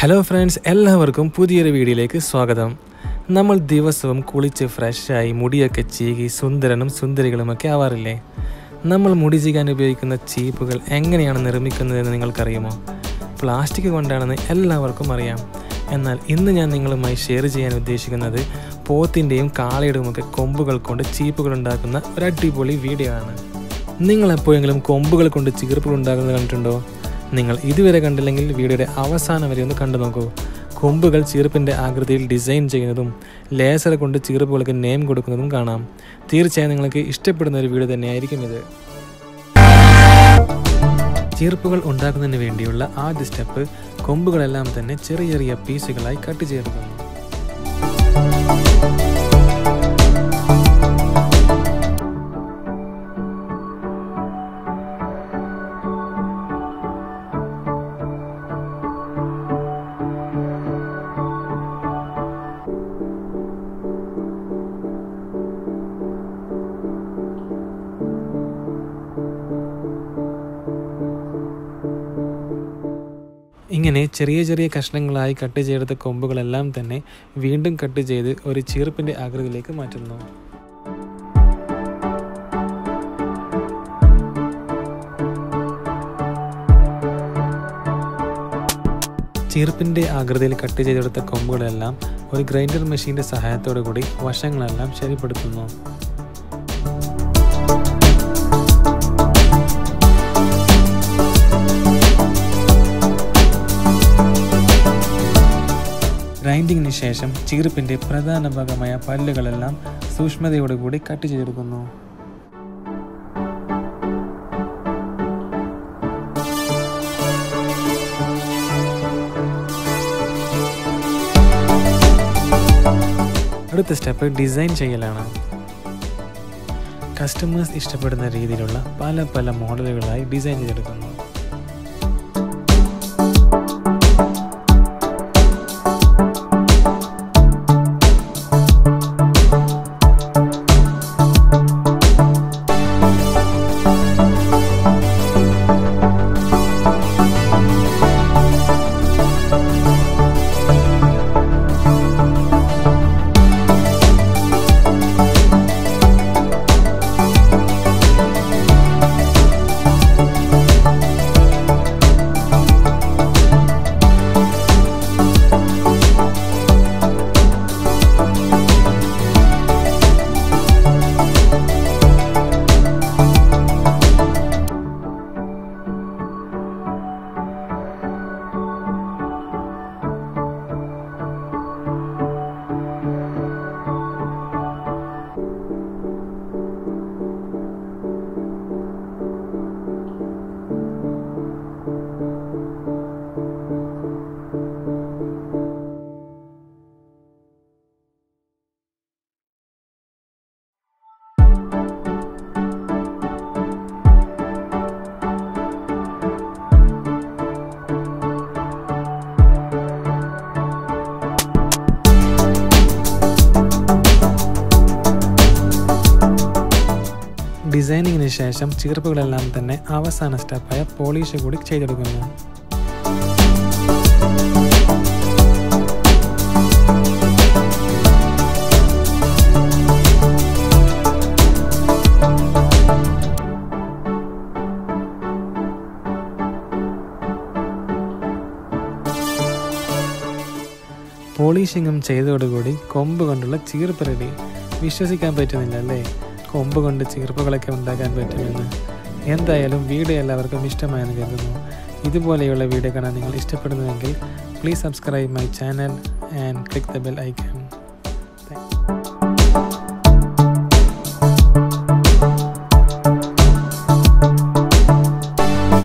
Hello friends, എല്ലാവർക്കും പുതിയൊരു വീഡിയോയിലേക്ക് സ്വാഗതം. നമ്മൾ ദിവസവും കുളിച്ച് ഫ്രഷായി മുടിയൊക്കെ ചീകി സുന്ദരനും സുന്ദരികളുമൊക്കെ ആവാറില്ലേ? നമ്മൾ മുടി ചീകാൻ ഉപയോഗിക്കുന്ന ചീപ്പുകൾ എങ്ങനെയാണ് നിർമ്മിക്കുന്നതെന്ന് നിങ്ങൾക്കറിയുമോ? പ്ലാസ്റ്റിക് കൊണ്ടാണെന്ന് എല്ലാവർക്കും അറിയാം. എന്നാൽ ഇന്ന് ഞാൻ നിങ്ങളുമായി ഷെയർ ചെയ്യാൻ ഉദ്ദേശിക്കുന്നത് പോത്തിൻ്റെയും കാളയുടെയുമൊക്കെ കൊമ്പുകൾ കൊണ്ട് ചീപ്പുകൾ ഉണ്ടാക്കുന്ന ഒരു അടിപൊളി വീഡിയോ ആണ്. നിങ്ങളെപ്പോഴെങ്കിലും കൊമ്പുകൾ കൊണ്ട് ചീർപ്പുകൾ ഉണ്ടാക്കുന്നത് കണ്ടിട്ടുണ്ടോ? നിങ്ങൾ ഇതുവരെ കണ്ടില്ലെങ്കിൽ വീഡിയോയുടെ അവസാനം വരെ ഒന്ന് കണ്ടു നോക്കൂ. കൊമ്പുകൾ ചീർപ്പിൻ്റെ ആകൃതിയിൽ ഡിസൈൻ ചെയ്യുന്നതും ലേസർ കൊണ്ട് ചീർപ്പുകൾക്ക് നെയിം കൊടുക്കുന്നതും കാണാം. തീർച്ചയായും നിങ്ങൾക്ക് ഇഷ്ടപ്പെടുന്ന ഒരു വീഡിയോ തന്നെയായിരിക്കും ഇത്. ചീർപ്പുകൾ ഉണ്ടാക്കുന്നതിന് വേണ്ടിയുള്ള ആദ്യ സ്റ്റെപ്പ് കൊമ്പുകളെല്ലാം തന്നെ ചെറിയ ചെറിയ പീസുകളായി കട്ട് ചെയ്തെടുക്കുന്നു. ഇങ്ങനെ ചെറിയ ചെറിയ കഷ്ണങ്ങളായി കട്ട് ചെയ്തെടുത്ത കൊമ്പുകളെല്ലാം തന്നെ വീണ്ടും കട്ട് ചെയ്ത് ഒരു ചീർപ്പിൻ്റെ ആകൃതിയിലേക്ക് മാറ്റുന്നു. ചീർപ്പിൻ്റെ ആകൃതിയിൽ കട്ട് ചെയ്തെടുത്ത കൊമ്പുകളെല്ലാം ഒരു ഗ്രൈൻഡർ മെഷീൻ്റെ സഹായത്തോടു കൂടി വശങ്ങളെല്ലാം ശരിപ്പെടുത്തുന്നു. ഗ്രൈൻഡിങ്ങിന് ശേഷം ചീർപ്പിൻ്റെ പ്രധാന ഭാഗമായ പല്ലുകളെല്ലാം സൂക്ഷ്മതയോടുകൂടി കട്ട് ചെയ്തെടുക്കുന്നു. അടുത്ത സ്റ്റെപ്പ് ഡിസൈൻ ചെയ്യലാണ്. കസ്റ്റമേഴ്സ് ഇഷ്ടപ്പെടുന്ന രീതിയിലുള്ള പല പല മോഡലുകളായി ഡിസൈൻ ചെയ്തെടുക്കുന്നു. ഡിസൈനിങ്ങിന് ശേഷം ചീർപ്പുകളെല്ലാം തന്നെ അവസാന സ്റ്റെപ്പായ പോളിഷ് കൂടി ചെയ്തെടുക്കുന്നു. പോളിഷിങ്ങും ചെയ്തതോടുകൂടി കൊമ്പ് കൊണ്ടുള്ള ചീർപ്പ് റെഡി. വിശ്വസിക്കാൻ പറ്റുന്നില്ല അല്ലേ? കൊമ്പ് കൊണ്ട് ചീർപ്പുകളൊക്കെ ഉണ്ടാക്കാൻ പറ്റുമെന്ന്. എന്തായാലും വീഡിയോ എല്ലാവർക്കും ഇഷ്ടമായെന്ന് കരുതുന്നു. ഇതുപോലെയുള്ള വീഡിയോ കാണാൻ നിങ്ങൾ ഇഷ്ടപ്പെടുന്നുവെങ്കിൽ please subscribe my channel and click the bell icon.